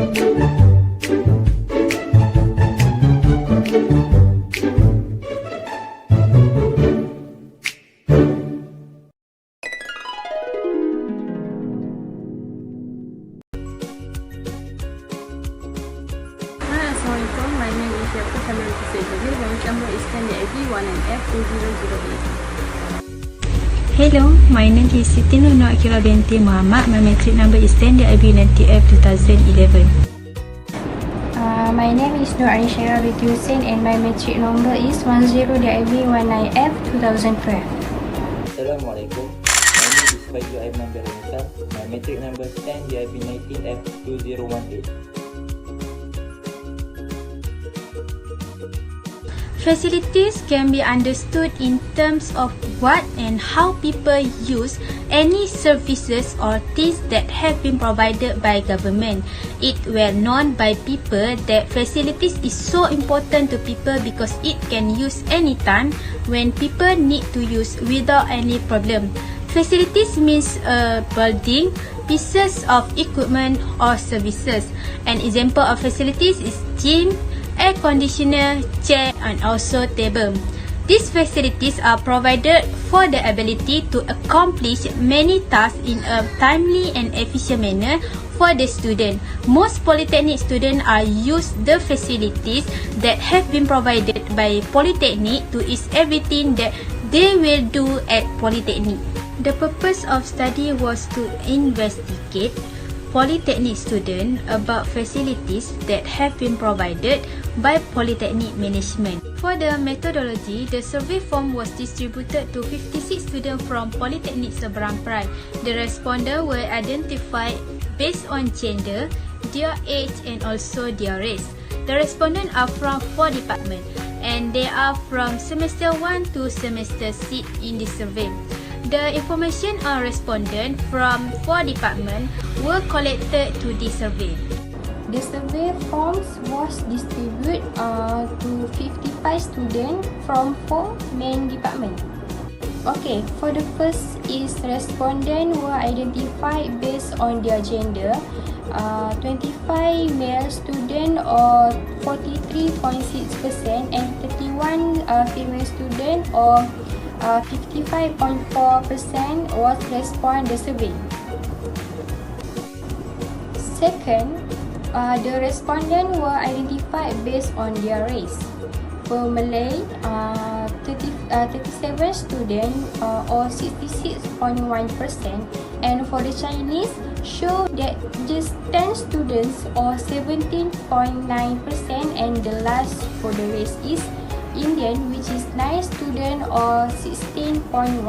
Assalamualaikum, my name is Dr. number is DIB4A. Hello, my name is Siti Nurul Akila binti Muhammad. My metric number is 10 DIB90F 2011. My name is Nur Aisha binti Hussein and my metric number is 10 DIB19F 2012. Assalamualaikum. My name is Baju Aiman Berenisa. My metric number is 10 DIB19F 2018. Facilities can be understood in terms of what and how people use any services or things that have been provided by government. It well known by people that facilities is so important to people because it can use anytime when people need to use without any problem. Facilities means a building, pieces of equipment or services. An example of facilities is gym, air conditioner, chair and also table. These facilities are provided for the ability to accomplish many tasks in a timely and efficient manner for the student. Most polytechnic students are use the facilities that have been provided by polytechnic to is everything that they will do at polytechnic. The purpose of study was to investigate polytechnic students about facilities that have been provided by polytechnic management. For the methodology, the survey form was distributed to 56 students from Polytechnic Seberang Perai. The respondents were identified based on gender, their age and also their race. The respondents are from 4 departments and they are from semester 1 to semester 6 in the survey. The information on respondents from 4 departments were collected to this survey. The survey forms was distributed to 55 students from 4 main departments. Okay, for the first is respondents were identified based on their gender. 25 male students or 43.6% and 31 female students or 55.4% was respond the survey. Second, the respondents were identified based on their race. For Malay, 37 students or 66.1%, and for the Chinese, show that just 10 students or 17.9%, and the last for the race is Indian, which is 9 students or 16.1%.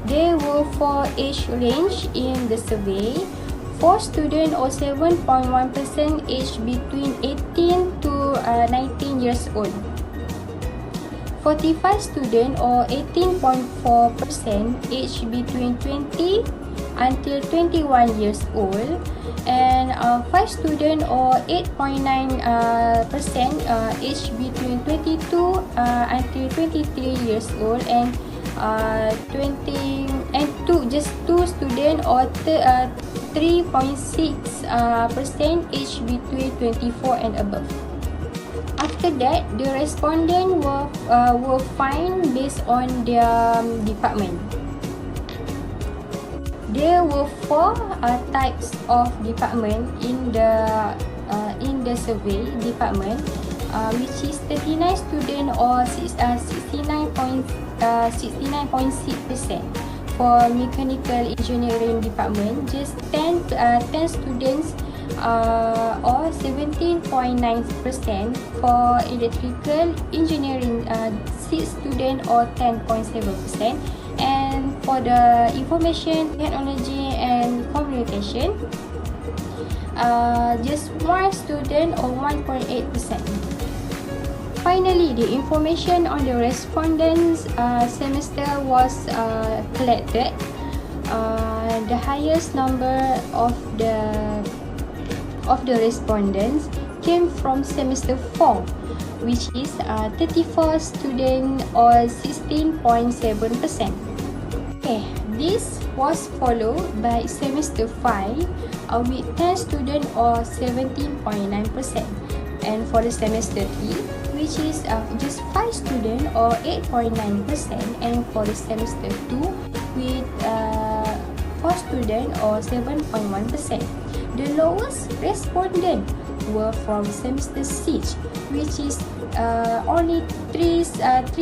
There were 4 age range in the survey. 4 students or 7.1% aged between 18 to 19 years old. 45 students or 18.4% aged between 20 until 21 years old, and 5 students or 8.9% aged between 22 until 23 years old, and 2 students or 3.6% aged between 24 and above. After that, the respondents were fined based on their department. There were 4 types of department in the survey department, which is 39 students or 69.6%. For mechanical engineering department, just 10 students or 17.9%. For electrical engineering, 6 students or 10.7%. And for the information technology and communication, just 1 student or 1.8%. Finally, the information on the respondents' semester was collected. The highest number of the respondents came from semester 4, which is 34 students or 16.7%. Okay, this was followed by semester 5. with 10 students or 17.9%. And for the semester 3, which is just 5 students or 8.9%, and for the semester 2 with 4 students or 7.1%. The lowest respondent were from semester 6, which is only 3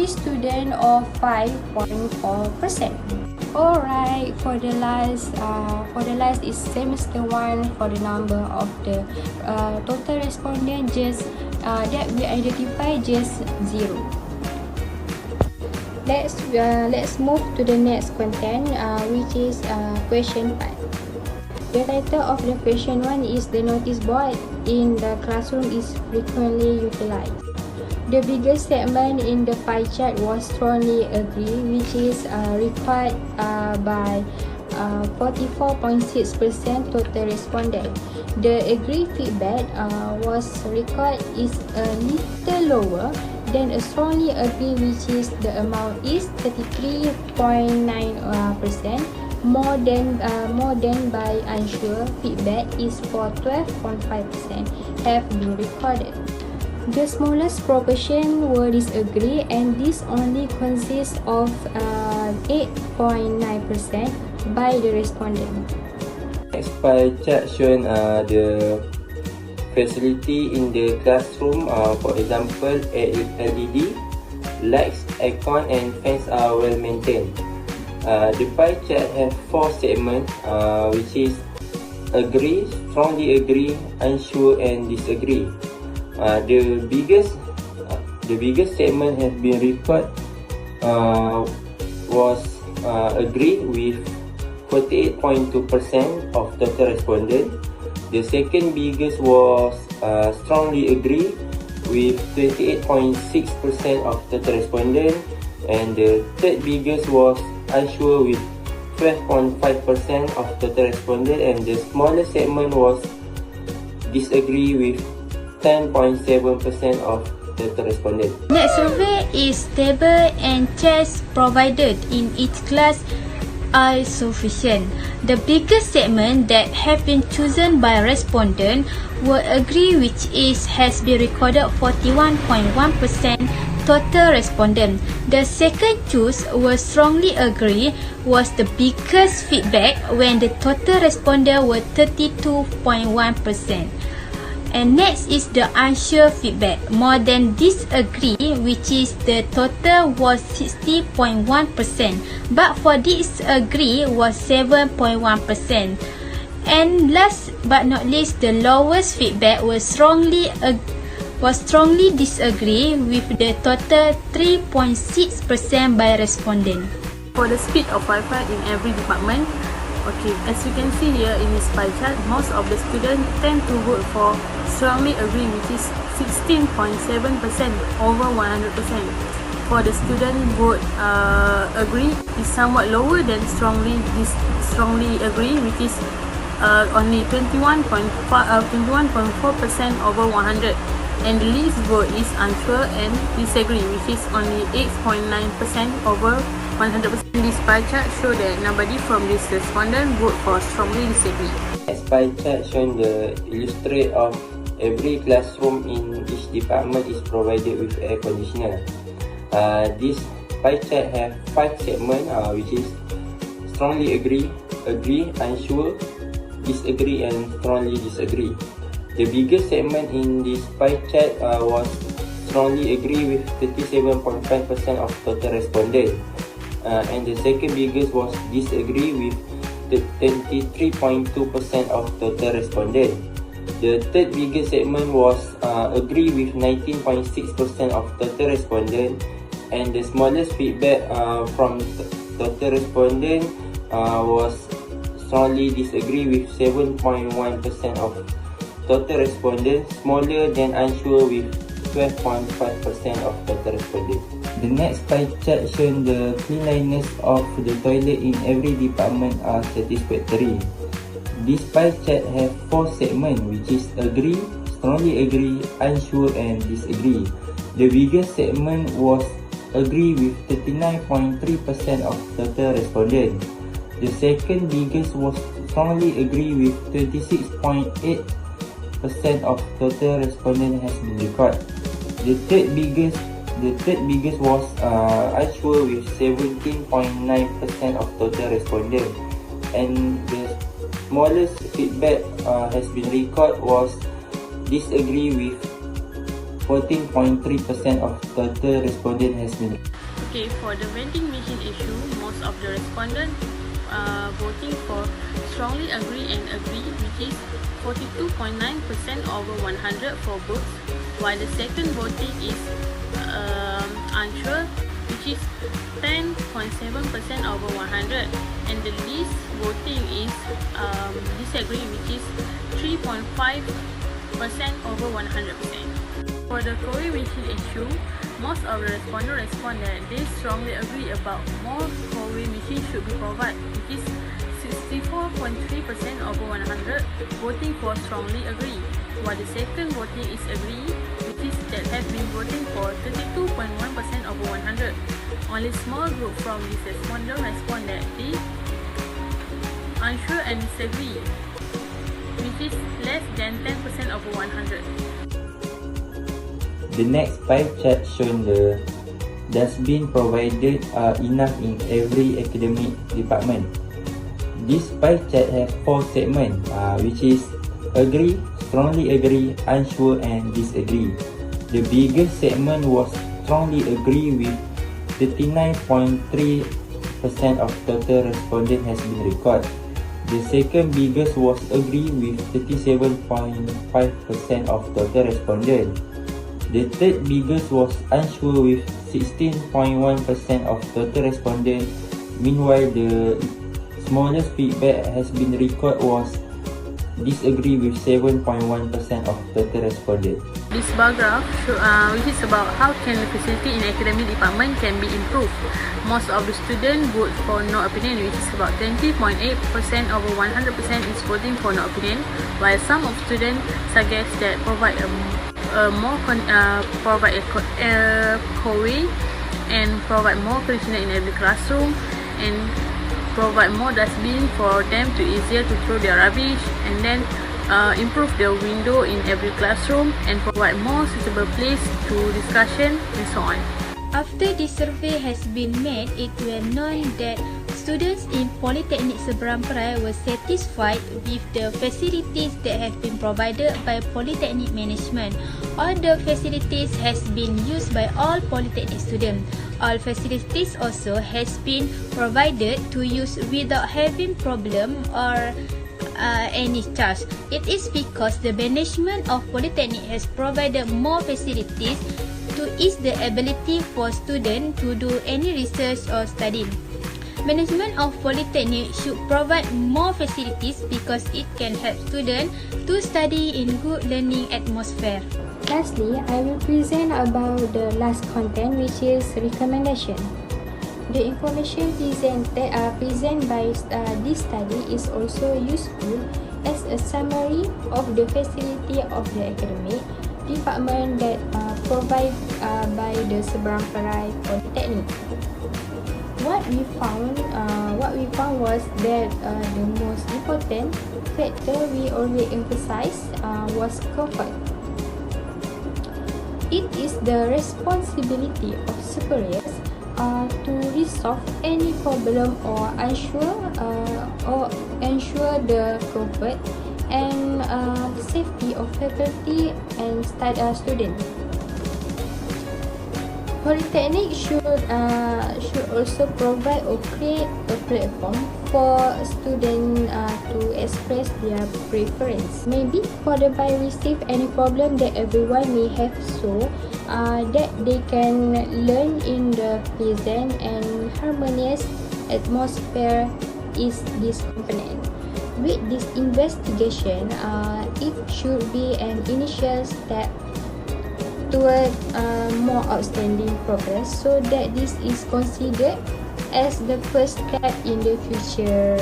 students or 5.4%. Alright, for the last is semester 1. For the number of the total respondent just that we identify just 0. Let's move to the next content, which is question 5. The title of the question 1 is the notice board in the classroom is frequently utilized. The biggest segment in the pie chart was strongly agree, which is required by 44.6% total respondent. The agree feedback was required is a little lower than a strongly agree, which is the amount is 33.9%. More than by unsure feedback is for 12.5% have been recorded. The smallest proportion were disagree, and this only consists of 8.9% by the respondent. Next pie chart shown the facility in the classroom. For example, LED, lights, aircon and fans are well maintained. The pie chart have 4 segments, which is agree, strongly agree, unsure and disagree. The biggest segment has been recorded was agree with 48.2% of total respondent. The second biggest was strongly agree with 28.6% of total respondent, and the third biggest was unsure with 12.5% of total respondent, and the smallest segment was disagree with 10.7% of total respondent. Next survey is table and chairs provided in each class are sufficient. The biggest segment that have been chosen by respondent were agree, which has been recorded 41.1% total respondent. The second choose was strongly agree, was the biggest feedback when the total respondent were 32.1%. And next is the unsure feedback, more than disagree, which is the total was 60.1%, but for disagree was 7.1%. And last but not least, the lowest feedback was strongly disagree, with the total 3.6% by respondent. For the speed of Wi-Fi in every department, okay, as you can see here in this pie chart, most of the students tend to vote for strongly agree, which is 16.7% over 100%. For the student vote agree is somewhat lower than strongly agree, which is only 21.4% over 100. And the least vote is unsure and disagree, which is only 8.9% over 100%. This pie chart show that nobody from this respondent vote for strongly disagree. Next pie chart shown the illustrate of every classroom in each department is provided with air conditioner. This pie chart have 5 segments, which is strongly agree, unsure, disagree and strongly disagree. The biggest segment in this pie chart was strongly agree with 37.5% of total respondent, and the second biggest was disagree with 23.2% of total respondent. The third biggest segment was agree with 19.6% of total respondent, and the smallest feedback from total respondent was strongly disagree with 7.1% of total respondent, smaller than unsure with 12.5% of total respondent. The next pie chart shows the cleanliness of the toilet in every department are satisfactory. This pie chart have 4 segments, which is agree, strongly agree, unsure and disagree. The biggest segment was agree with 39.3% of total respondent. The second biggest was strongly agree with 26.8% of total respondents has been recorded. The third biggest was unsure with 17.9% of total respondents, and the smallest feedback has been recorded was disagree with 14.3% of total respondents has been. Okay, for the vending machine issue, most of the respondents voting for strongly agree and agree, which is 42.9% over 100 for both, while the second voting is unsure, which is 10.7% over 100, and the least voting is disagree, which is 3.5% over 100%. For the Korea machine issue, most of the respondents respond that they strongly agree about more Korea machines should be provided, which is 64.3% over 100, voting for strongly agree, while the second voting is agree, which is that have been voting for 32.1% over 100. Only small group from this respondent respond that they unsure and disagree, which is less than 10% over 100. The next pie chart shown the dustbin provided are enough in every academic department. This pie chart has 4 segments, which is agree, strongly agree, unsure and disagree. The biggest segment was strongly agree with 39.3% of total respondents has been recorded. The second biggest was agree with 37.5% of total respondents. The third biggest was unsure with 16.1% of total respondents. Meanwhile, the smallest feedback has been recorded was disagree with 7.1% of total respondents. This bar graph which is about how can the facility in academic department can be improved. Most of the students vote for no opinion, which is about 20.8% over 100% is voting for no opinion, while some of students suggest that provide a co-way and provide more conditioner in every classroom, and provide more dustbin for them to easier to throw their rubbish, and then improve the window in every classroom, and provide more suitable place to discussion and so on. After this survey has been made, it was known that students in Polytechnic Seberang Perai were satisfied with the facilities that have been provided by Polytechnic management. All the facilities has been used by all Polytechnic students. All facilities also has been provided to use without having problem or any charge. It is because the management of Polytechnic has provided more facilities to ease the ability for students to do any research or studying. Management of Polytechnic should provide more facilities because it can help students to study in good learning atmosphere. Lastly, I will present about the last content, which is recommendation. The information present by this study is also useful as a summary of the facility of the academic department that provided by the Seberang Perai Polytechnic. What we found was that the most important factor we always emphasize was comfort. It is the responsibility of superiors to resolve any problem or ensure the comfort and safety of faculty and students. Polytechnic should also provide or create a platform for students to express their preference. Maybe whereby receive any problem that everyone may have, so that they can learn in the pleasant and harmonious atmosphere is this component. With this investigation, it should be an initial step toward more outstanding progress, so that this is considered as the first step in the future.